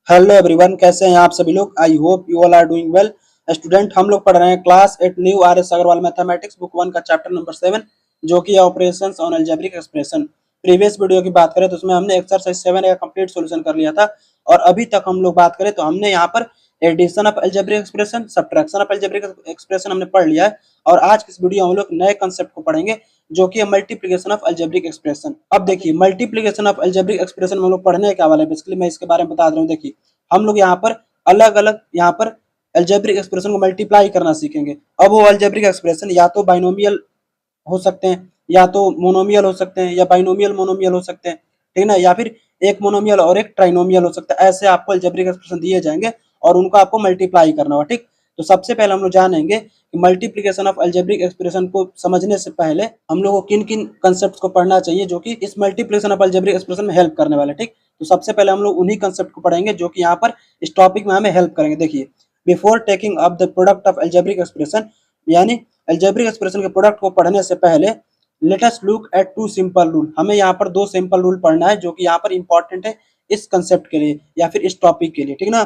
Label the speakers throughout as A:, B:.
A: Hello everyone, कैसे हैं आप सभी लोग। I hope you all are doing well. Student, हम लोग पढ़ रहे हैं class 8 new R S. Agrawal mathematics book 1 का चैप्टर नंबर 7 जो कि operations on algebraic expression. Previous video की बात करें तो उसमें हमने एक्सरसाइज 7 का कंप्लीट सॉल्यूशन कर लिया था। और अभी तक हम लोग बात करें तो हमने यहाँ पर addition of algebraic expression, subtraction of algebraic expression हमने पढ़ लिया है। और आज की इस वीडियो में हम लोग नए कंसेप्ट को पढ़ेंगे जो कि मल्टीप्लिकेशन ऑफ अलजेब्रिक एक्सप्रेशन। अब देखिए, मल्टीप्लिकेशन ऑफ अलजेब्रिक एक्सप्रेशन में हम लोग पढ़ने क्या वाला है, बेसिकली मैं इसके बारे में बता रहा हूँ। देखिए, हम लोग यहाँ पर अलग अलग यहाँ पर अलजेब्रिक एक्सप्रेशन को मल्टीप्लाई करना सीखेंगे। अब वो अलजेब्रिक एक्सप्रेशन या तो बाइनोमियल हो सकते हैं, या तो मोनोमियल हो सकते हैं, या बाइनोमियल मोनोमियल हो सकते हैं, ठीक ना। या फिर एक मोनोमियल और एक ट्राइनोमियल हो सकता है। ऐसे आपको अलजेब्रिक एक्सप्रेशन दिए जाएंगे और उनको आपको मल्टीप्लाई करना होगा, ठीक। तो सबसे पहले हम लोग जानेंगे कि मल्टीप्लिकेशन ऑफ अलजेब्रिक एक्सप्रेशन को समझने से पहले हम लोग को किन किन कंसेप्ट को पढ़ना चाहिए जो कि इस मल्टीप्लिकेशन ऑफ अलजेब्रिक एक्सप्रेशन में हेल्प करने वाले, ठीक। तो सबसे पहले हम लोग उन्हीं कंसेप्ट को पढ़ेंगे जो कि यहाँ पर इस टॉपिक में हमें हेल्प करेंगे। देखिए, before taking up the product of algebraic expression, यानी अलजेब्रिक एक्सप्रेशन के प्रोडक्ट को पढ़ने से पहले let us look at two simple rule. हमें यहाँ पर दो सिंपल रूल पढ़ना है जो कि यहाँ पर इंपॉर्टेंट है इस कंसेप्ट के लिए या फिर इस टॉपिक के लिए, ठीक ना।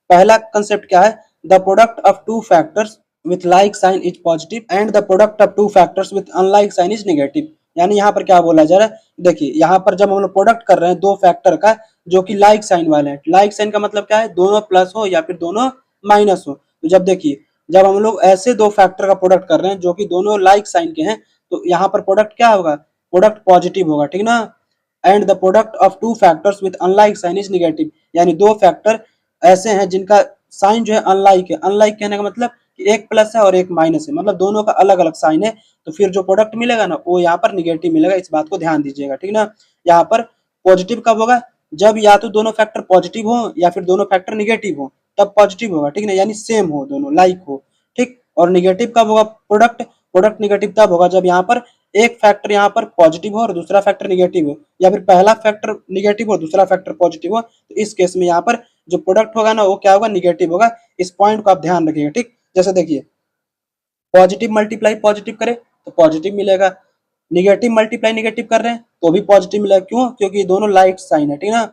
A: पहला कंसेप्ट क्या है? The product of two factors with like sign is positive and the product of two factors with unlike sign is negative. यानी यहाँ पर क्या बोला जा रहा है? देखिए, यहाँ पर जब हम लोग प्रोडक्ट कर रहे हैं दो फैक्टर का जो कि लाइक साइन वाले हैं, लाइक साइन का मतलब क्या है? दोनों प्लस हो या फिर दोनों माइनस हो। तो जब देखिए, जब हम लोग ऐसे दो फैक्टर का प्रोडक्ट कर रहे हैं जो कि दोनों लाइक साइन के हैं, तो यहाँ पर प्रोडक्ट क्या होगा? प्रोडक्ट पॉजिटिव होगा, ठीक ना। And the product of two factors with unlike sign is negative. यानी दो फैक्टर ऐसे हैं जिनका साइन जो है अनलाइक है। अनलाइक कहने का मतलब कि एक प्लस है और एक माइनस है, मतलब दोनों का अलग अलग साइन है। तो फिर जो प्रोडक्ट मिलेगा ना, वो यहाँ पर निगेटिव मिलेगा। इस बात को ध्यान दीजिएगा, ठीक ना। यहाँ पर पॉजिटिव कब होगा? जब या तो दोनों फैक्टर पॉजिटिव हो या फिर दोनों फैक्टर निगेटिव हो, तब पॉजिटिव होगा, ठीक ना। यानी सेम हो, दोनों लाइक हो, ठीक। और निगेटिव कब होगा? प्रोडक्ट प्रोडक्ट निगेटिव तब होगा जब यहाँ पर एक फैक्टर यहाँ पर पॉजिटिव हो और दूसरा फैक्टर निगेटिव हो, या फिर पहला फैक्टर निगेटिव हो दूसरा फैक्टर पॉजिटिव हो। तो इस केस में यहाँ पर जो प्रोडक्ट होगा ना, वो क्या होगा? निगेटिव होगा। इस पॉइंट को आप ध्यान रखिएगा, ठीक। जैसे देखिए, पॉजिटिव मल्टीप्लाई पॉजिटिव करे तो पॉजिटिव मिलेगा, निगेटिव मल्टीप्लाई निगेटिव कर रहे हैं तो भी पॉजिटिव मिलेगा। क्यों? क्योंकि दोनों लाइक साइन है, ठीक ना।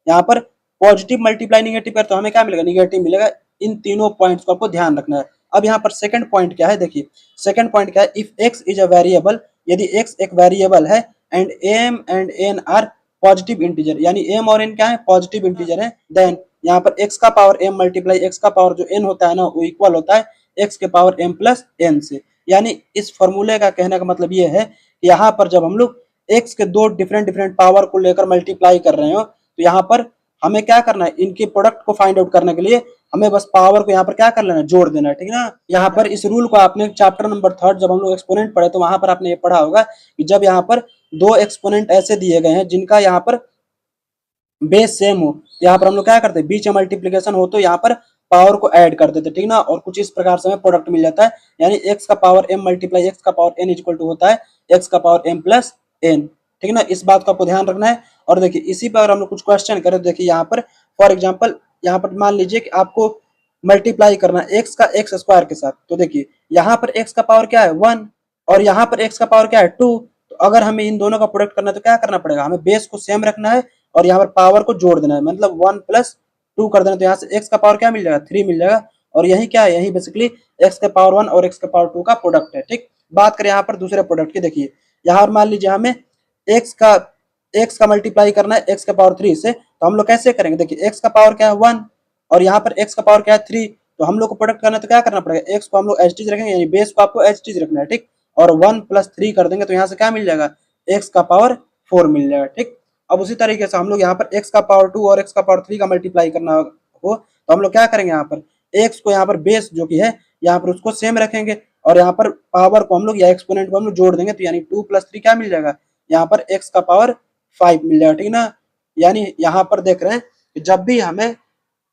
A: यहाँ पर पॉजिटिव मल्टीप्लाई निगेटिव कर तो हमें क्या मिलेगा? निगेटिव मिलेगा। इन तीनों पॉइंट्स को आपको ध्यान रखना है। अब यहाँ पर सेकंड पॉइंट क्या है? देखिए, सेकंड पॉइंट क्या है? If X is a variable, यदि एक्स एक वेरिएबल है and M and N are positive integer, यानी एम और एन क्या है? पॉजिटिव इंटीजर है, देन यहाँ पर एक्स का पावर एम मल्टीप्लाई एक्स का पावर जो एन होता है ना, वो इक्वल होता है एक्स के पावर एम प्लस एन से। यानी इस फॉर्मूले का कहने का मतलब ये है कि यहाँ पर जब हम लोग एक्स के दो डिफरेंट डिफरेंट पावर को लेकर मल्टीप्लाई कर रहे हो, तो यहाँ पर हमें क्या करना है? इनके प्रोडक्ट को फाइंड आउट करने के लिए हमें बस पावर को यहाँ पर क्या कर लेना है? जोड़ देना है, ठीक ना। यहाँ पर इस रूल को आपने चैप्टर नंबर 3 जब हम लोग एक्सपोनेंट पढ़े तो वहां पर आपने ये पढ़ा होगा कि जब यहाँ पर दो एक्सपोनेंट ऐसे दिए गए हैं जिनका यहाँ पर बेस सेम हो, तो यहाँ पर हम लोग क्या करते हैं? बीच में मल्टीप्लीकेशन हो तो यहाँ पर पावर को ऐड कर देते, ठीक ना। और कुछ इस प्रकार से हमें प्रोडक्ट मिल जाता है। यानी एक्स का पावर एम मल्टीप्लाई एक्स का पावर एन इक्वल टू होता है एक्स का पावर एम प्लस एन, ठीक ना। इस बात को आपको ध्यान रखना है। और देखिए, इसी पर अगर हम लोग कुछ क्वेश्चन करें तो देखिए, यहाँ पर फॉर एग्जाम्पल यहाँ पर मान लीजिए कि आपको मल्टीप्लाई करना है एक्स का एक्स स्क्वायर के साथ। तो देखिए, यहाँ पर एक्स का पावर क्या है? 1, और यहाँ पर एक्स का पावर क्या है? 2। तो अगर हमें इन दोनों का प्रोडक्ट करना है तो क्या करना पड़ेगा? हमें बेस को सेम रखना है और यहाँ पर पावर को जोड़ देना है, मतलब 1 प्लस 2 कर देना। तो यहाँ से एक्स का पावर क्या मिल जाएगा? 3 मिल जाएगा। और यही क्या है? यही बेसिकली एक्स के पावर 1 और एक्स के पावर 2 का प्रोडक्ट है, ठीक। बात करें यहाँ पर दूसरे प्रोडक्ट की, देखिए यहाँ पर मान लीजिए हमें एक्स का मल्टीप्लाई करना है एक्स के पावर 3 से। तो हम लोग कैसे करेंगे? देखिए, एक्स का पावर क्या है? 1, और यहाँ पर एक्स का पावर क्या है? 3। तो हम लोग को प्रोडक्ट करना है तो क्या करना पड़ेगा? एक्स को हम लोग एच टी रखेंगे, यानी बेस को आपको एच टी रखना है, ठीक। और 1 प्लस 3 कर देंगे तो यहाँ से क्या मिल जाएगा? एक्स का पावर 4 मिल जाएगा, ठीक। अब उसी तरीके से हम लोग यहाँ पर x का पावर 2 और x का पावर 3 का मल्टीप्लाई करना हो तो हम लोग क्या करेंगे? यहाँ पर x को यहाँ पर बेस जो कि है यहाँ पर उसको सेम रखेंगे और यहाँ पर पावर को हम लोग या एक्सपोनेंट को हम लोग जोड़ देंगे। तो यानी 2 प्लस 3 क्या मिल जाएगा? यहाँ पर x का पावर 5 मिल जाएगा, ठीक ना। यानी यहाँ पर देख रहे हैं कि जब भी हमें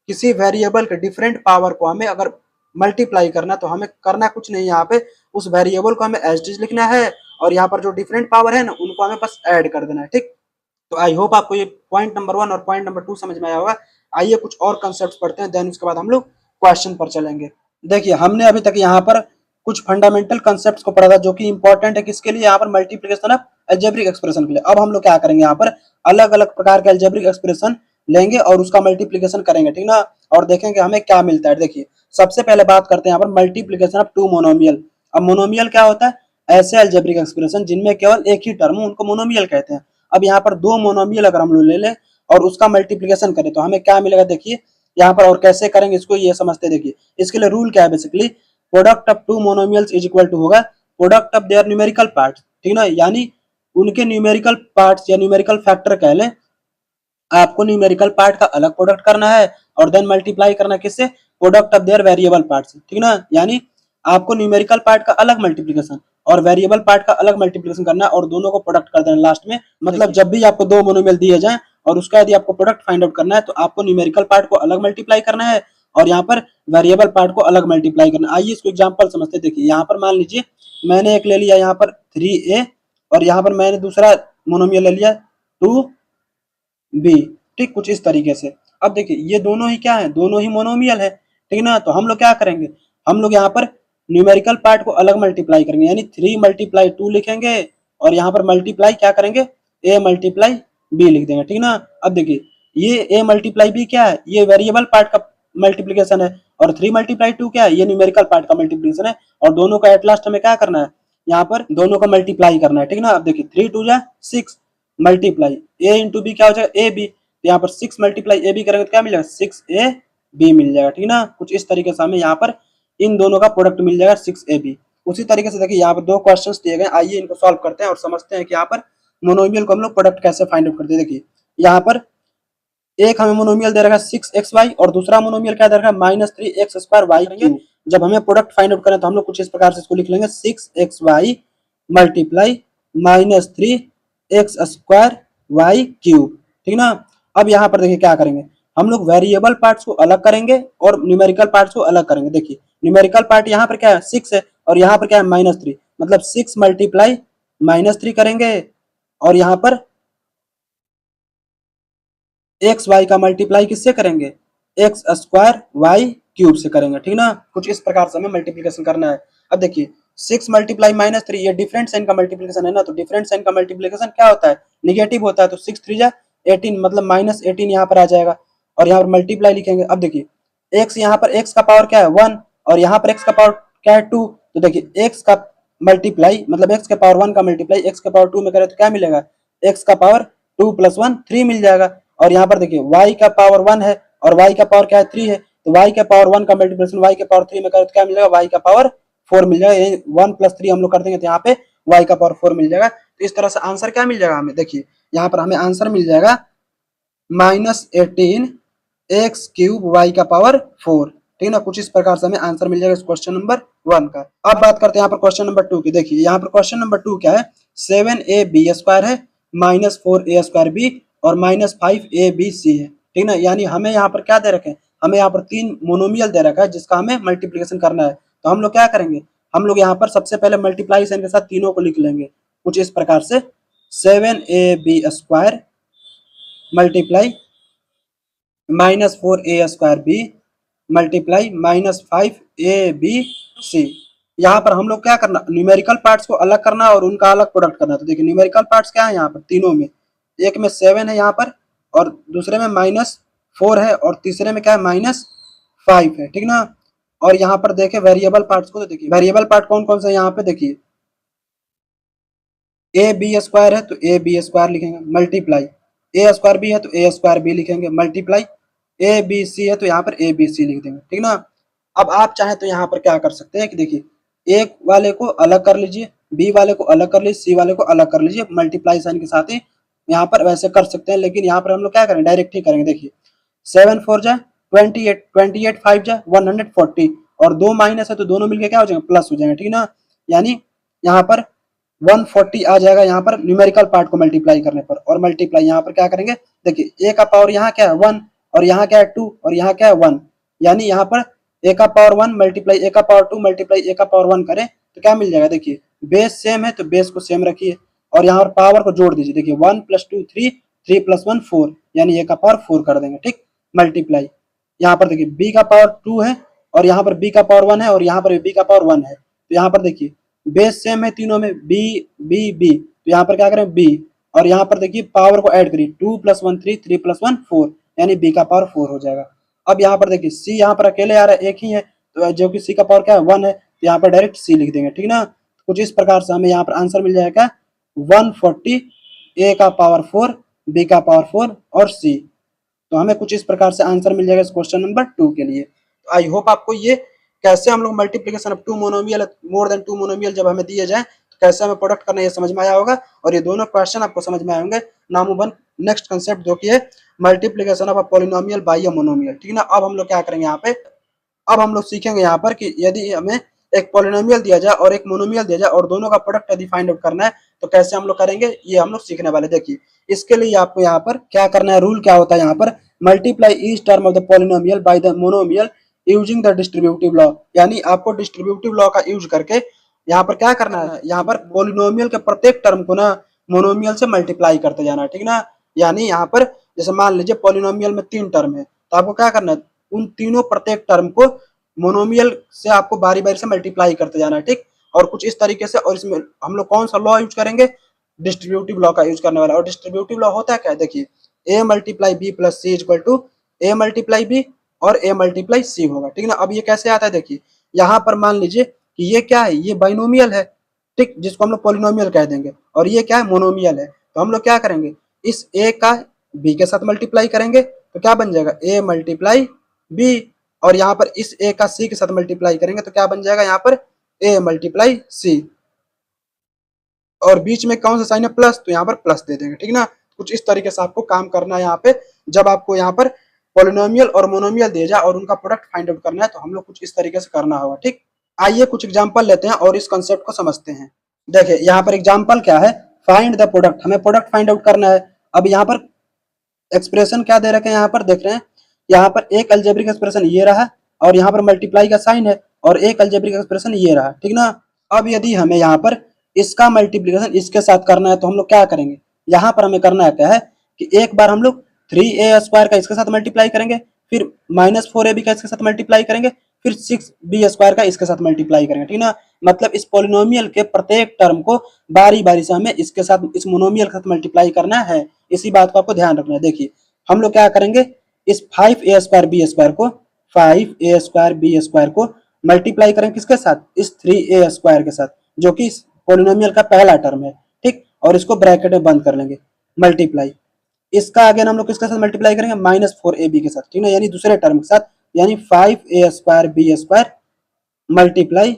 A: किसी वेरिएबल के डिफरेंट पावर को हमें अगर मल्टीप्लाई करना तो हमें करना कुछ नहीं, यहाँ पे उस वेरिएबल को हमें एज इट लिखना है और यहाँ पर जो डिफरेंट पावर है ना, उनको हमें बस ऐड कर देना है, ठीक। तो आई होप आपको ये पॉइंट नंबर 1 और पॉइंट नंबर 2 समझ में आया होगा। आइए कुछ और कंसेप्ट पढ़ते हैं, देन उसके बाद हम लोग क्वेश्चन पर चलेंगे। देखिए, हमने अभी तक यहाँ पर कुछ फंडामेंटल कंसेप्ट्स को पढ़ा था जो कि इंपॉर्टेंट है किसके लिए? यहाँ पर मल्टीप्लिकेशन ऑफ अलजेब्रिक एक्सप्रेशन के लिए। अब हम लोग क्या करेंगे? यहाँ पर अलग अलग प्रकार के अलजेब्रिक एक्सप्रेशन लेंगे और उसका मल्टीप्लीकेशन करेंगे, ठीक ना, और देखेंगे हमें क्या मिलता है। देखिए सबसे पहले बात करते हैं यहाँ पर मल्टीप्लीकेशन ऑफ टू मोनोमियल। अब मोनोमियल क्या होता है? ऐसे अलजेब्रिक एक्सप्रेशन जिनमें केवल एक ही टर्म हो उनको मोनोमियल कहते हैं। अब यहाँ पर दो मोनोमियल अगर हम लोग ले लें और उसका मल्टीप्लीकेशन करें तो हमें क्या मिलेगा, देखिए यहाँ पर। और कैसे करेंगे इसको ये समझते हैं। देखिए इसके लिए रूल क्या है, basically product of two monomials is equal to होगा product of their numerical part, ठीक ना, यानी उनके न्यूमेरिकल पार्ट्स या न्यूमेरिकल फैक्टर कह लें। आपको न्यूमेरिकल पार्ट का अलग प्रोडक्ट करना है और देन मल्टीप्लाई करना किससे? Product of there variable part से, ठीक ना, यानी आपको न्यूमेरिकल पार्ट का अलग मल्टीप्लिकेशन और वेरिएबल पार्ट का अलग मल्टीप्लिकेशन करना है और दोनों को प्रोडक्ट कर देना लास्ट में। मतलब जब भी आपको दो मोनोमियल दिए जाएं और उसका यदि आपको प्रोडक्ट फाइंड आउट करना है तो आपको न्यूमेरिकल पार्ट को अलग मल्टीप्लाई करना है और यहाँ पर वेरिएबल पार्ट को अलग मल्टीप्लाई करना है। आइए इसको एग्जाम्पल समझते। देखिए यहाँ पर मान लीजिए मैंने एक ले लिया यहाँ पर 3a और यहाँ पर मैंने दूसरा मोनोमियल ले लिया 2b, ठीक, कुछ इस तरीके से। अब देखिए ये दोनों ही क्या है? दोनों ही मोनोमियल है, ठीक ना। तो हम लोग क्या करेंगे, हम लोग यहाँ पर न्यूमेरिकल पार्ट को अलग मल्टीप्लाई करेंगे, यानी 3 मल्टीप्लाई 2 लिखेंगे और यहाँ पर मल्टीप्लाई क्या करेंगे? a मल्टीप्लाई b लिख देंगे, ठीक ना। अब देखिए ये a मल्टीप्लाई b क्या है? ये वेरिएबल पार्ट का मल्टीप्लीकेशन है और 3 मल्टीप्लाई 2 क्या है? ये न्यूमेरिकल पार्ट का मल्टीप्लीकेशन है और दोनों का एट लास्ट हमें क्या करना है? यहाँ पर दोनों का मल्टीप्लाई करना है, ठीक ना। अब देखिए 3 2 जा 6 मल्टीप्लाई a इंटू बी क्या हो जाएगा? A B. तो यहाँ पर 6 मल्टीप्लाई ए बी करेंगे तो क्या मिलेगा? 6ab मिल जाएगा, ठीक ना। कुछ इस तरीके से हमें यहाँ पर इन दोनों का प्रोडक्ट मिल जाएगा 6ab। उसी तरीके से देखिए यहाँ पर दो क्वेश्चंस दिए गए, आइए इनको सॉल्व करते हैं और समझते हैं कि यहाँ पर मोनोमियल को हम लोग प्रोडक्ट कैसे फाइंड आउट करते हैं। देखिए यहाँ पर एक हमें मोनोमियल दे रखा है 6xy और दूसरा मोनोमियल क्या दे रखा है? -3x² y। जब हमें प्रोडक्ट फाइंड आउट करना है तो हम लोग कुछ इस प्रकार से इसको लिख लेंगे 6xy मल्टीप्लाई -3x²y³, ठीक ना। अब यहाँ पर देखिए क्या करेंगे, हम लोग वेरिएबल पार्ट्स को अलग करेंगे और न्यूमेरिकल पार्ट्स को अलग करेंगे। देखिए न्यूमेरिकल पार्ट यहाँ पर क्या है? 6 है और यहाँ पर क्या है? -3, मतलब 6 मल्टीप्लाई -3 करेंगे और यहाँ पर एक्स वाई का मल्टीप्लाई किससे करेंगे? x²y³ से करेंगे, ठीक ना। कुछ इस प्रकार से हमें मल्टीप्लीकेशन करना है। अब देखिए 6 मल्टीप्लाई -3 ये डिफरेंट साइन का मल्टीप्लीकेशन है ना, तो डिफरेंट साइन का मल्टीप्लीकेशन क्या होता है? निगेटिव होता है। तो 6 3 जा 18 मतलब -18 यहाँ पर आ जाएगा और यहाँ पर मल्टीप्लाई लिखेंगे। अब देखिए x यहाँ पर x का पावर क्या है? 1 और यहाँ पर x का पावर क्या है? 2। तो देखिए x का मल्टीप्लाई मतलब x के पावर 1 का मल्टीप्लाई x के पावर 2 में करें तो क्या मिलेगा? x का पावर 2 + 1 3 मिल जाएगा। और यहाँ पर देखिए y का पावर 1 है और y का पावर क्या है? 3 है। तो y के पावर 1 का मल्टीप्लिकेशन y के पावर 3 में करें तो क्या मिलेगा? y का पावर 4 मिल जाएगा। 1 + 3 हम लोग कर देंगे तो यहाँ पे y का पावर 4 मिल जाएगा। तो इस तरह से आंसर क्या मिल जाएगा हमें? देखिए यहाँ पर हमें आंसर मिल जाएगा -18 x³ y का पावर 4, ठीक है ना। कुछ इस प्रकार से हमें आंसर मिल जाएगा इस क्वेश्चन नंबर 1 का। अब बात करते हैं यहाँ पर क्वेश्चन नंबर 2 की। देखिए यहाँ पर क्वेश्चन नंबर 2 क्या है? 7ab² है -4a²b और -5abc है, ठीक ना। यानी हमें यहाँ पर क्या दे रखे हैं? हमें यहाँ पर 3 मोनोमियल दे रखा है जिसका हमें मल्टीप्लिकेशन करना है। तो हम लोग क्या करेंगे? हम लोग यहाँ पर सबसे पहले मल्टीप्लाई साइन के साथ तीनों को लिख लेंगे कुछ इस प्रकार से 7ab² multiply -4a² multiply -5abc। यहाँ पर हम लोग क्या करना? न्यूमेरिकल पार्ट्स को अलग करना और उनका अलग प्रोडक्ट करना। तो देखिए न्यूमेरिकल पार्ट्स क्या है यहाँ पर तीनों में? एक में 7 है यहाँ पर और दूसरे में -4 है और तीसरे में क्या है? -5 है, ठीक ना। और यहाँ पर देखे वेरिएबल पार्ट्स को, तो देखिए वेरिएबल पार्ट कौन कौन से यहाँ पे देखिए ab² है तो ab² लिखेंगे मल्टीप्लाई a² है तो a² लिखेंगे मल्टीप्लाई abc है तो यहाँ पर abc लिख देंगे, ठीक ना। अब आप चाहें तो यहाँ पर क्या कर सकते हैं कि देखिए एक वाले को अलग कर लीजिए, बी वाले को अलग कर लीजिए, सी वाले को अलग कर लीजिए मल्टीप्लाई साइन के साथ ही यहाँ पर वैसे कर सकते हैं। लेकिन यहाँ पर हम लोग क्या करेंगे? डायरेक्ट ही करेंगे। देखिए 7 4 जा 28 28 5 जा 140 और 2 माइनस है तो दोनों मिलकर क्या हो जाएंगे? प्लस हो जाएंगे, ठीक ना। यानी यहाँ पर 140 आ जाएगा यहाँ पर न्यूमेरिकल पार्ट को मल्टीप्लाई करने पर। और मल्टीप्लाई यहाँ पर क्या करेंगे? देखिए a का पावर यहाँ क्या है? 1 और यहाँ क्या है? 2 और यहाँ क्या है? 1। यानी यहाँ पर a का पावर 1 मल्टीप्लाई a का पावर 2 मल्टीप्लाई a का पावर 1 करें तो क्या मिल जाएगा? देखिए बेस सेम है तो बेस को सेम रखिए और यहाँ पर पावर को जोड़ दीजिए। देखिए 1 + 2 3 3 + 1 4 यानी a का पावर 4 कर देंगे, ठीक। मल्टीप्लाई यहाँ पर देखिए b का पावर 2 है और यहाँ पर b का पावर 1 है और यहाँ पर b का पावर 1 है। तो यहाँ पर देखिए बेस सेम है तीनों में b b b, तो यहाँ पर क्या करें? b और यहाँ पर देखिए पावर को ऐड करिए 2 + 1 3 3 + 1 4 यानी b का पावर 4 हो जाएगा। अब यहाँ पर देखिए c यहाँ पर अकेले आ रहा है, एक ही है, तो जो कि c का पावर क्या है 1 है, तो यहाँ पर डायरेक्ट c लिख देंगे, ठीक ना। कुछ इस प्रकार से हमें यहाँ पर आंसर मिल जाएगा 140 a का पावर 4, b का पावर 4 और c। तो हमें कुछ इस प्रकार से आंसर मिल जाएगा इस क्वेश्चन नंबर 2 के लिए। तो आई होप आपको ये कैसे हम लोग multiplication of two monomial, more than two monomial जब हमें दिए जाए तो कैसे हमें प्रोडक्ट करना ये समझ में आया होगा, और ये दोनों क्वेश्चन आपको समझ में आए होंगे। Now move on next concept जो कि है multiplication of a polynomial bye a monomial, ठीक ना। अब हम लोग क्या करेंगे यहाँ पे, अब हम लोग सीखेंगे यहाँ पर कि यदि हमें एक पॉलिनोमियल दिया जाए और एक मोनोमियल दिया जाए और दोनों का प्रोडक्ट यदि फाइंड आउट करना है तो कैसे हम लोग करेंगे, ये हम लोग सीखने वाले। देखिए इसके लिए आपको यहाँ पर क्या करना है, रूल क्या होता है यहाँ पर, multiply each term of the polynomial by the monomial using the distributive law, यानी आपको डिस्ट्रीब्यूटिव लॉ का यूज करके यहाँ पर क्या करना है, यहाँ पर पॉलिनोमियल के प्रत्येक टर्म को ना मोनोमियल से मल्टीप्लाई करते जाना है, ठीक ना। यानी यहाँ पर जैसे मान लीजिए पॉलिनोमियल में 3 टर्म है, तो आपको क्या करना है, उन तीनों प्रत्येक टर्म को मोनोमियल से आपको बारी बारी से मल्टीप्लाई करते जाना है, ठीक। और कुछ इस तरीके से, और इसमें हम लोग कौन सा लॉ यूज करेंगे, डिस्ट्रीब्यूटिव लॉ का यूज करने वाला। और डिस्ट्रीब्यूटिव लॉ होता है क्या, देखिए a multiply B plus C equal to A multiply B और a मल्टीप्लाई सी होगा, ठीक ना। अब ये कैसे आता है, देखिए यहाँ पर मान लीजिए कि ये क्या है, ये बाइनोमियल है, ठीक, जिसको हम लोग पॉलिनोमियल कह देंगे, और ये क्या है, मोनोमियल है। तो हम लोग क्या करेंगे, इस a का b के साथ मल्टीप्लाई करेंगे तो क्या बन जाएगा, a मल्टीप्लाई b, और यहाँ पर इस a का c के साथ मल्टीप्लाई करेंगे तो क्या बन जाएगा यहाँ पर a मल्टीप्लाई c, और बीच में कौन सा साइन है, प्लस, तो यहाँ पर प्लस दे देंगे, ठीक ना। कुछ इस तरीके से आपको काम करना है यहाँ पे, जब आपको यहाँ पर पॉलिनोमियल और मोनोमियल दिया जाए और उनका प्रोडक्ट फाइंड आउट करना है तो हम लोग कुछ इस तरीके से करना होगा, ठीक। आइए कुछ एग्जांपल लेते हैं और इस कंसेप्ट को समझते हैं। देखिए यहाँ पर एग्जांपल क्या है, फाइंड द प्रोडक्ट, हमें प्रोडक्ट फाइंड आउट करना है। अब यहाँ पर एक्सप्रेशन क्या दे रखे हैं, यहाँ पर देख रहे हैं, यहाँ पर एक अलजेब्रिक एक्सप्रेशन ये रहा और यहाँ पर मल्टीप्लाई का साइन है, और एक अलजेब्रिक एक्सप्रेशन ये रहा, ठीक ना। अब यदि हमें यहाँ पर इसका मल्टीप्लिकेशन इसके साथ करना है तो हम लोग क्या करेंगे, यहाँ पर हमें करना है क्या है कि एक बार हम लोग 3a² का इसके साथ मल्टीप्लाई करेंगे, फिर -4ab का इसके साथ मल्टीप्लाई करेंगे, फिर 6b² का इसके साथ मल्टीप्लाई करेंगे, ठीक ना। मतलब इस पॉलिनोमियल के प्रत्येक टर्म को बारी बारी से हमें इसके साथ, इस मोनोमियल के साथ मल्टीप्लाई करना है। इसी बात को आपको ध्यान रखना है। देखिए हम लोग क्या करेंगे, इस 5a² को 5a² को मल्टीप्लाई करेंगे किसके साथ, इस 3a² के साथ, जो कि इस पॉलिनोमियल का पहला टर्म है, ठीक। और इसको ब्रैकेट में बंद कर लेंगे, मल्टीप्लाई, इसका अगेन हम लोग किसके साथ मल्टीप्लाई करेंगे, -4ab के साथ, ठीक ना, यानी दूसरे टर्म के साथ, यानी 5a²b² मल्टीप्लाई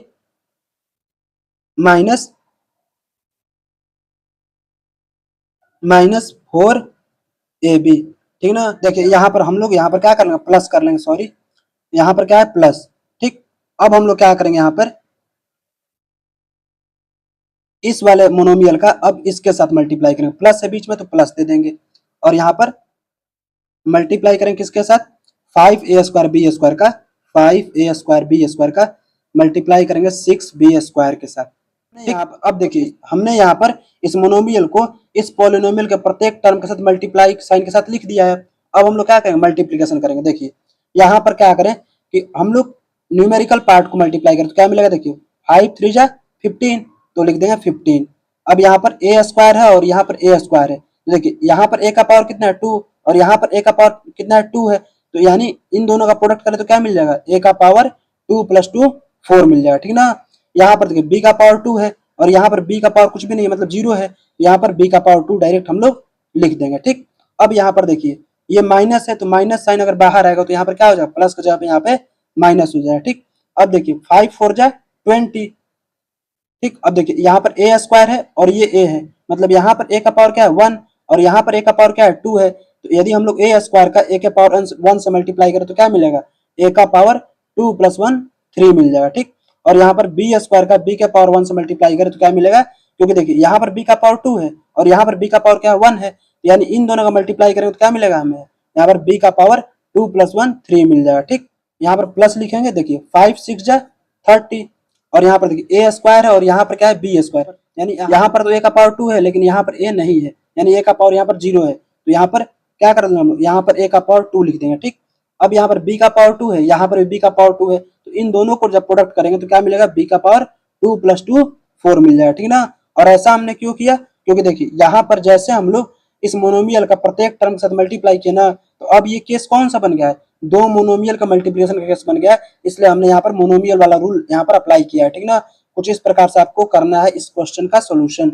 A: -4ab, ठीक ना। देखिए यहाँ पर हम लोग यहाँ पर क्या कर लेंगे, प्लस कर लेंगे, सॉरी यहाँ पर क्या है, प्लस, ठीक। अब हम लोग क्या करेंगे, यहाँ पर इस वाले मोनोमियल का अब इसके साथ मल्टीप्लाई करेंगे, प्लस है बीच में तो प्लस दे देंगे, और यहाँ पर मल्टीप्लाई करेंगे किसके साथ, 5a²b² का 5a²b² का मल्टीप्लाई करेंगे 6b² के साथ, ठीक। अब देखिए हमने यहाँ पर इस मोनोमियल को इस पॉलिनोमियल के प्रत्येक टर्म के साथ मल्टीप्लाई साइन के साथ लिख दिया है। अब हम लोग क्या करेंगे, मल्टीप्लिकेशन करेंगे। देखिए यहाँ पर क्या करें कि हम लोग न्यूमेरिकल पार्ट को मल्टीप्लाई करें तो क्या मिलेगा, देखिए 5 3 जा 15, तो लिख देंगे 15। अब यहाँ पर a² है और यहाँ पर a² है, देखिए यहाँ पर a का पावर कितना है 2 और यहाँ पर a का पावर कितना है 2 है, तो यानी इन दोनों का प्रोडक्ट करें तो क्या मिल जाएगा, a का पावर 2 + 2 4 मिल जाएगा, ठीक ना। यहाँ पर देखिए b का पावर 2 है और यहाँ पर b का पावर कुछ भी नहीं है, मतलब 0 है, यहाँ पर b का पावर 2 डायरेक्ट हम लोग लिख देंगे, ठीक। अब यहाँ पर देखिए ये माइनस है तो माइनस साइन अगर बाहर आएगा तो यहाँ पर क्या हो जाएगा, प्लस की जगह पे यहाँ पे माइनस हो जाएगा, ठीक। अब देखिए 5 4 जा 20, ठीक। अब देखिए यहाँ पर a² है और ये a है, मतलब यहाँ पर a का पावर क्या है 1 और यहाँ पर a का पावर क्या है 2 है, तो यदि हम लोग a² का a के पावर 1 से मल्टीप्लाई करें तो क्या मिलेगा, a का पावर 2 + 1 3 मिल जाएगा, ठीक। और यहाँ पर b² का b के पावर 1 से मल्टीप्लाई करें तो क्या मिलेगा, क्योंकि देखिए यहाँ पर b का पावर 2 है और यहाँ पर b का पावर क्या है 1 है, यानी इन दोनों का मल्टीप्लाई करेंगे तो क्या मिलेगा हमें, यहाँ पर b का पावर 2 + 1 3 मिल जाएगा, ठीक। यहाँ पर प्लस लिखेंगे, देखिए 5 6 जा 30, और यहाँ पर देखिए a² है और यहाँ पर क्या है b², यानी यहाँ पर तो a का पावर 2 है लेकिन यहाँ पर a नहीं है, यानी a का पावर यहाँ पर 0 है, तो यहाँ पर क्या कर देंगे हम लोग, यहाँ पर a का पावर 2 लिख देंगे, ठीक। अब यहाँ पर b का पावर 2 है, यहाँ पर b का पावर 2 है, तो इन दोनों को जब प्रोडक्ट करेंगे तो क्या मिलेगा, b का पावर 2 + 2 4 मिल जाएगा, ठीक ना। और ऐसा हमने क्यों किया, क्योंकि देखिए यहाँ पर जैसे हम लोग इस मोनोमियल का प्रत्येक टर्म के साथ मल्टीप्लाई किया ना, तो अब ये केस कौन सा बन गया है, दो मोनोमियल का मल्टीप्लिकेशन का केस बन गया है, इसलिए हमने यहाँ पर मोनोमियल वाला रूल यहाँ पर अप्लाई किया है। ठीक ना, कुछ इस प्रकार से आपको करना है इस क्वेश्चन का सोल्यूशन।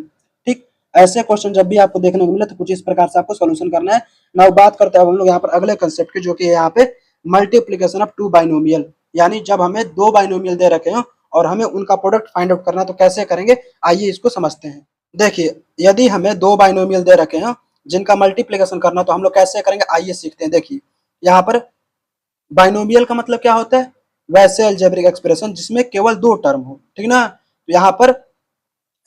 A: ठीक, ऐसे क्वेश्चन जब भी आपको देखने को मिले तो कुछ इस प्रकार से आपको सोल्यूशन करना है। नाउ बात करते हैं हम लोग यहाँ पर अगले कंसेप्ट की, जो कि यहाँ पे मल्टीप्लीकेशन ऑफ टू बाइनोमियल, यानी जब हमें दो बाइनोमियल दे रखे हो और हमें उनका प्रोडक्ट फाइंड आउट करना है तो कैसे करेंगे, आइए इसको समझते हैं। देखिए, यदि हमें दो बाइनोमियल दे रखे हैं जिनका मल्टीप्लीकेशन करना, तो हम लोग कैसे करेंगे आइए सीखते हैं। देखिए, यहाँ पर बाइनोमियल का मतलब क्या होता है, वैसे अलजेब्रिक एक्सप्रेशन जिसमें केवल दो टर्म हो। ठीक ना, तो यहाँ पर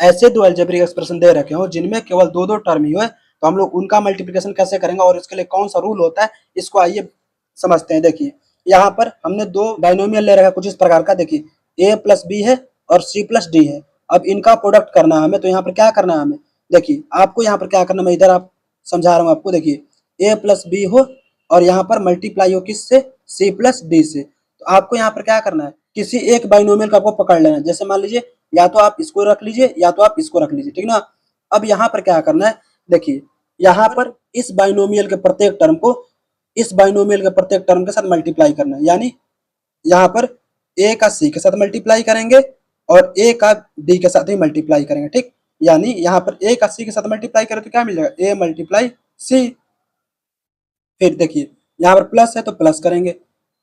A: ऐसे दो अलजेब्रिक एक्सप्रेशन दे रखे हो जिनमें केवल दो दो टर्म ही हो, तो हम लोग उनका मल्टीप्लिकेशन कैसे करेंगे और इसके लिए कौन सा रूल होता है, इसको आइए समझते हैं। देखिए, यहाँ पर हमने दो बाइनोमियल ले रखा कुछ इस प्रकार का। देखिए, ए प्लस बी है और सी प्लस डी है। अब इनका प्रोडक्ट करना है हमें, तो यहाँ पर क्या करना है हमें, देखिए आपको यहाँ पर क्या करना, मैं इधर आप समझा रहा हूँ आपको। देखिए, ए प्लस बी हो और यहाँ पर मल्टीप्लाई हो किससे, सी प्लस डी से। तो आपको यहाँ पर क्या करना है, किसी एक बाइनोमियल को आपको पकड़ लेना है। जैसे मान लीजिए या तो आप इसको रख लीजिए या तो आप इसको रख लीजिए। ठीक ना, अब यहाँ पर क्या करना है, देखिए यहाँ पर इस बाइनोमियल के प्रत्येक टर्म को इस बाइनोमियल के प्रत्येक टर्म के साथ मल्टीप्लाई करना है, यानी यहाँ पर ए का सी के साथ मल्टीप्लाई करेंगे और ए का डी के साथ ही मल्टीप्लाई करेंगे। ठीक, यानी यहाँ पर ए का सी के साथ मल्टीप्लाई करें तो क्या मिल जाएगा, ए मल्टीप्लाई सी। फिर देखिए यहाँ पर प्लस है तो प्लस करेंगे,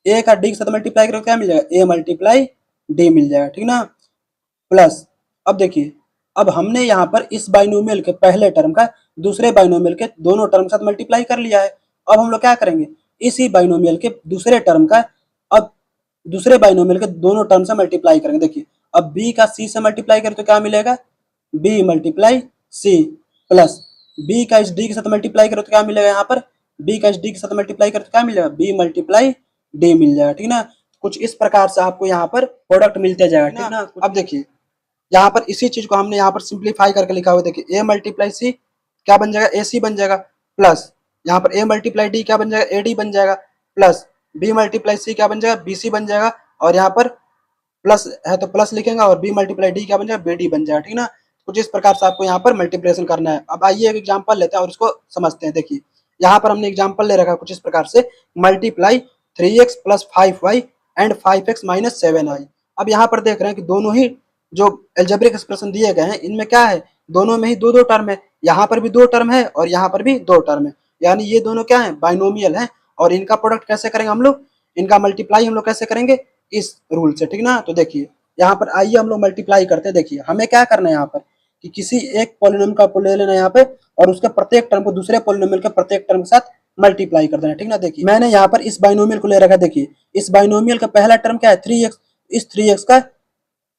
A: ए का डी के साथ मल्टीप्लाई करें तो क्या मिल जाएगा, ए मल्टीप्लाई डी मिल जाएगा। ठीक ना, प्लस। अब देखिए, अब हमने यहाँ पर इस बाइनोमियल के पहले टर्म का दूसरे बाइनोमियल के दोनों टर्म के साथ मल्टीप्लाई कर लिया है। अब हम लोग क्या करेंगे, इसी बाइनोमियल के दूसरे टर्म का अब दूसरे बाइनोमियल के दोनों टर्म से मल्टीप्लाई करेंगे। देखिए, अब बी का सी से मल्टीप्लाई करें तो क्या मिलेगा, B multiply C, plus B का इस डी के साथ मल्टीप्लाई करें तो क्या मिलेगा, यहाँ पर बी का इस डी के साथ मल्टीप्लाई करें तो क्या मिलेगा, बी मल्टीप्लाई डी मिल जाएगा। ठीक ना, कुछ इस प्रकार से आपको यहाँ पर प्रोडक्ट मिलते जाएगा। ठीक ना, अब देखिए यहाँ पर इसी चीज को हमने यहाँ पर सिंप्लीफाई करके लिखा हुआ है। देखिए, ए मल्टीप्लाई सी क्या बन जाएगा, ए सी बन जाएगा, प्लस यहाँ पर ए मल्टीप्लाई डी क्या बन जाएगा, ए डी बन जाएगा, प्लस बी मल्टीप्लाई सी क्या बन जाएगा, बी सी बन जाएगा, और यहाँ पर प्लस है तो प्लस लिखेंगे और बी मल्टीप्लाई डी क्या बन जाएगा, बी डी बन जाएगा। ठीक ना, कुछ इस प्रकार से आपको यहाँ पर मल्टीप्लिकेशन करना है। अब आइए एक एग्जाम्पल लेते हैं और इसको समझते हैं। देखिए, यहाँ पर हमने एग्जाम्पल ले रखा है कुछ इस प्रकार से, multiply 3x plus 5y and 5x minus 7i। अब यहाँ पर देख रहे हैं कि दोनों ही जो एल्जेब्रिक एक्सप्रेशन दिए गए हैं इनमें क्या है, दोनों में ही दो दो टर्म है, यहाँ पर भी दो टर्म है और यहाँ पर भी दो टर्म है, यानी ये दोनों क्या है, बाइनोमियल है। और इनका प्रोडक्ट कैसे करेंगे हम लोग, इनका मल्टीप्लाई हम लोग कैसे करेंगे, इस रूल से। ठीक ना, तो देखिए यहाँ पर आइए हम लोग मल्टीप्लाई करते हैं। देखिए हमें क्या करना है यहाँ पर कि किसी एक पॉलिनोमियल का ले लेना है यहाँ पे और उसके प्रत्येक टर्म को दूसरे पॉलिनोमियल के प्रत्येक टर्म के साथ मल्टीप्लाई कर देना। ठीक ना, देखिए मैंने यहाँ पर इस बाइनोमियल को ले रखा है। देखिए, इस बाइनोमियल का पहला टर्म क्या है, 3x, इस 3x का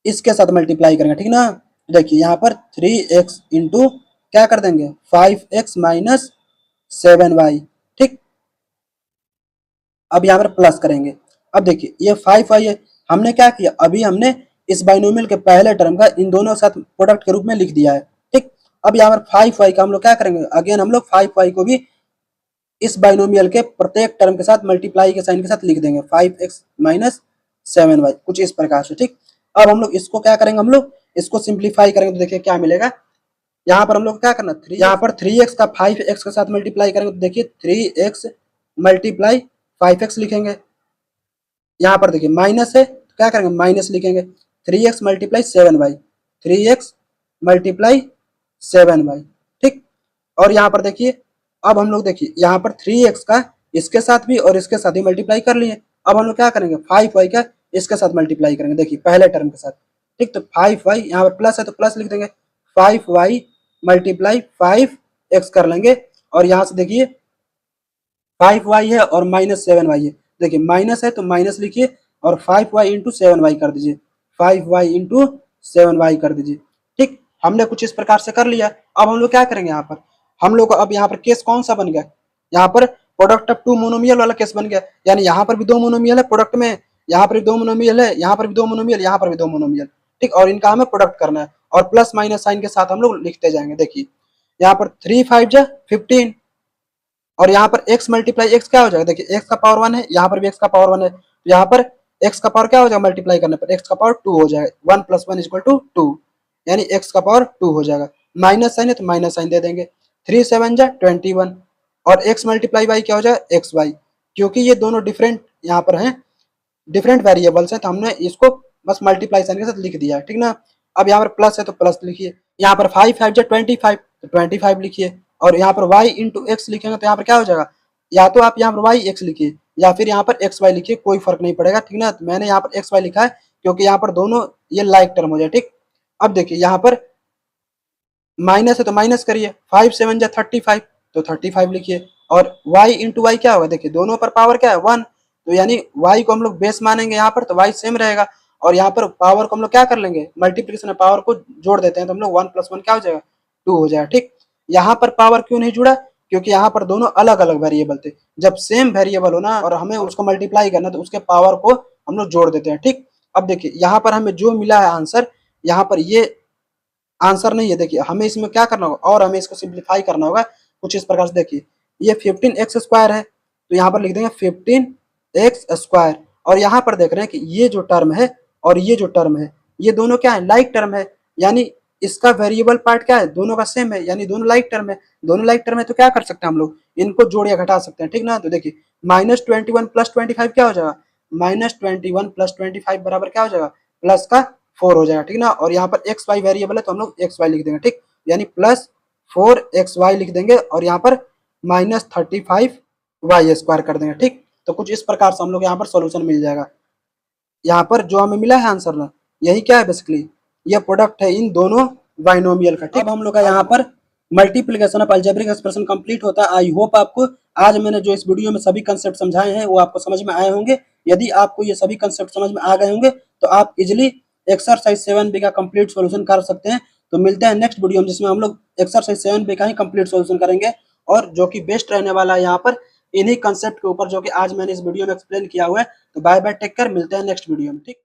A: इसके साथ मल्टीप्लाई करेंगे। ठीक ना, देखिए यहाँ पर 3x इंटू क्या कर देंगे, 5x माइनस 7y। ठीक, अब यहाँ पर प्लस करेंगे। अब देखिए ये 5y है, हमने क्या किया, अभी हमने इस बाइनोमियल के पहले टर्म का इन दोनों के साथ प्रोडक्ट के रूप में लिख दिया है। ठीक, अब यहाँ पर 5y का हम लोग क्या करेंगे, अगेन हम लोग 5y को भी इस बाइनोमियल के प्रत्येक टर्म के साथ मल्टीप्लाई के साइन के साथ लिख देंगे, 5x माइनस 7y, कुछ इस प्रकार से। ठीक, अब हम लोग इसको क्या करेंगे, हम लोग इसको सिंप्लीफाई करेंगे तो देखिए क्या मिलेगा, यहाँ पर हम लोग क्या करना, यहाँ पर 3x का 5x के साथ मल्टीप्लाई करेंगे तो देखिए 3x मल्टीप्लाई 5x लिखेंगे। यहाँ पर देखिए माइनस है तो क्या करेंगे, माइनस लिखेंगे, 3x multiply 7y, 3x multiply 7y। ठीक, और यहाँ पर देखिए अब हम लोग देखिए यहाँ पर 3x का इसके साथ भी और इसके साथ ही मल्टीप्लाई कर लिए। अब हम लोग क्या करेंगे, 5y का इसके साथ मल्टीप्लाई करेंगे, देखिए पहले टर्म के साथ। ठीक, तो 5y यहाँ पर प्लस है तो प्लस लिख देंगे, 5y मल्टीप्लाई 5x कर लेंगे, और यहाँ से देखिए 5y है और माइनस 7y है, देखिए माइनस है तो माइनस लिखिए और 5y इंटू 7y कर दीजिए, 5y इंटू 7y कर दीजिए। ठीक, हमने कुछ इस प्रकार से कर लिया। अब हम लोग क्या करेंगे, यहाँ पर हम लोग को अब यहाँ पर केस कौन सा बन गया, यहाँ पर प्रोडक्ट ऑफ टू मोनोमियल वाला केस बन गया, यानी यहाँ पर भी दो मोनोमियल है प्रोडक्ट में, यहाँ पर भी दो मोनोमियल है, यहाँ पर भी दो मोनोमियल, यहाँ पर भी दो मोनोमियल। ठीक, और इनका हमें प्रोडक्ट करना है और प्लस माइनस साइन के साथ हम लोग लिखते जाएंगे। देखिए यहाँ पर 3 5 जा 15 और यहाँ पर x मल्टीप्लाई x क्या हो जाएगा, देखिए x का पावर 1 है, यहाँ पर भी x का पावर 1 है, तो यहाँ पर x का पावर क्या हो जाएगा, मल्टीप्लाई करने पर x का पावर 2 हो जाएगा, 1 प्लस 1 इक्वल टू 2, यानी x का पावर 2 हो जाएगा। माइनस साइन है तो माइनस साइन दे देंगे, 3 7 जा 21 और x मल्टीप्लाई वाई क्या हो जाएगा एक्स वाई, क्योंकि ये दोनों डिफरेंट यहाँ पर हैं, डिफरेंट वेरिएबल्स हैं, तो हमने इसको बस मल्टीप्लाई साइन के साथ लिख दिया है, ठीक ना। अब यहाँ पर प्लस है तो प्लस लिखिए, यहाँ पर 5 5 जा 25 तो 25 लिखिए, और यहाँ पर y इंटू एक्स लिखेंगे तो यहाँ पर क्या हो जाएगा, या तो आप यहाँ पर वाई एक्स लिखिए या फिर यहाँ पर एक्स वाई लिखिए, कोई फर्क नहीं पड़ेगा, ठीक ना। तो मैंने यहाँ पर एक्स वाई लिखा है क्योंकि यहाँ पर दोनों ये लाइक टर्म हो जाए, ठीक। अब देखिए यहाँ पर माइनस है तो माइनस करिए, 5 7 जा 35 तो 35 लिखिए, और y इंटू वाई क्या होगा, देखिए दोनों पर पावर क्या है 1, तो यानी y को हम लोग बेस मानेंगे यहाँ पर, तो y सेम रहेगा, और यहाँ पर पावर को हम लोग क्या कर लेंगे, मल्टीप्लिकेशन पावर को जोड़ देते हैं, तो हम लोग 1 + 1 क्या हो जाएगा 2 हो जाएगा, ठीक। यहाँ पर पावर क्यों नहीं जुड़ा, क्योंकि यहाँ पर दोनों अलग अलग वेरिएबल थे, जब सेम वेरिएबल हो ना और हमें उसको मल्टीप्लाई करना तो उसके पावर को हम लोग जोड़ देते हैं, ठीक। अब देखिए यहाँ पर हमें जो मिला है आंसर, यहाँ पर ये आंसर नहीं है, देखिए हमें इसमें क्या करना होगा और हमें इसको सिंप्लीफाई करना होगा कुछ इस प्रकार से। देखिए ये 15x² है तो यहाँ पर लिख देंगे 15x², और यहाँ पर देख रहे हैं कि ये जो टर्म है और ये जो टर्म है ये दोनों क्या है, लाइक टर्म है, यानी इसका वेरिएबल पार्ट क्या है, दोनों का सेम है, यानी दोनों लाइक टर्म है, दोनों लाइक टर्म है तो क्या कर सकते हैं हम लोग, इनको जोड़ या घटा सकते हैं, ठीक ना। तो देखिए -21 + 25 क्या हो जाएगा, -21 + 25 बराबर क्या हो जाएगा, प्लस का 4 हो जाएगा, ठीक ना। और यहाँ पर एक्स वाई वेरिएबल है तो हम लोग एक्स वाई लिख देंगे, ठीक, यानी +4xy लिख देंगे और यहाँ पर -35y² कर देंगे, ठीक। तो कुछ इस प्रकार से हम लोग यहाँ पर सॉल्यूशन मिल जाएगा। यहाँ पर जो हमें मिला है आंसर ना, यही क्या है बेसिकली, ये प्रोडक्ट है इन दोनों बाइनोमियल का, ठीक। अब हम लोग का यहाँ पर multiplication of algebraic expression complete होता है। आई होप आपको आज मैंने जो इस वीडियो में सभी कंसेप्ट समझाए हैं वो आपको समझ में आए होंगे। यदि आपको ये सभी कंसेप्ट समझ में आ गए होंगे तो आप इजिली एक्सरसाइज 7b का कंप्लीट सॉल्यूशन कर सकते हैं। तो मिलते हैं नेक्स्ट वीडियो में जिसमें हम लोग एक्सरसाइज 7b का ही कंप्लीट सॉल्यूशन करेंगे, और जो कि बेस्ट रहने वाला है यहाँ पर इन्हीं कंसेप्ट के ऊपर जो कि आज मैंने इस वीडियो में एक्सप्लेन किया हुआ है। तो बाय बाय, टेक केयर, मिलते हैं नेक्स्ट वीडियो में, ठीक।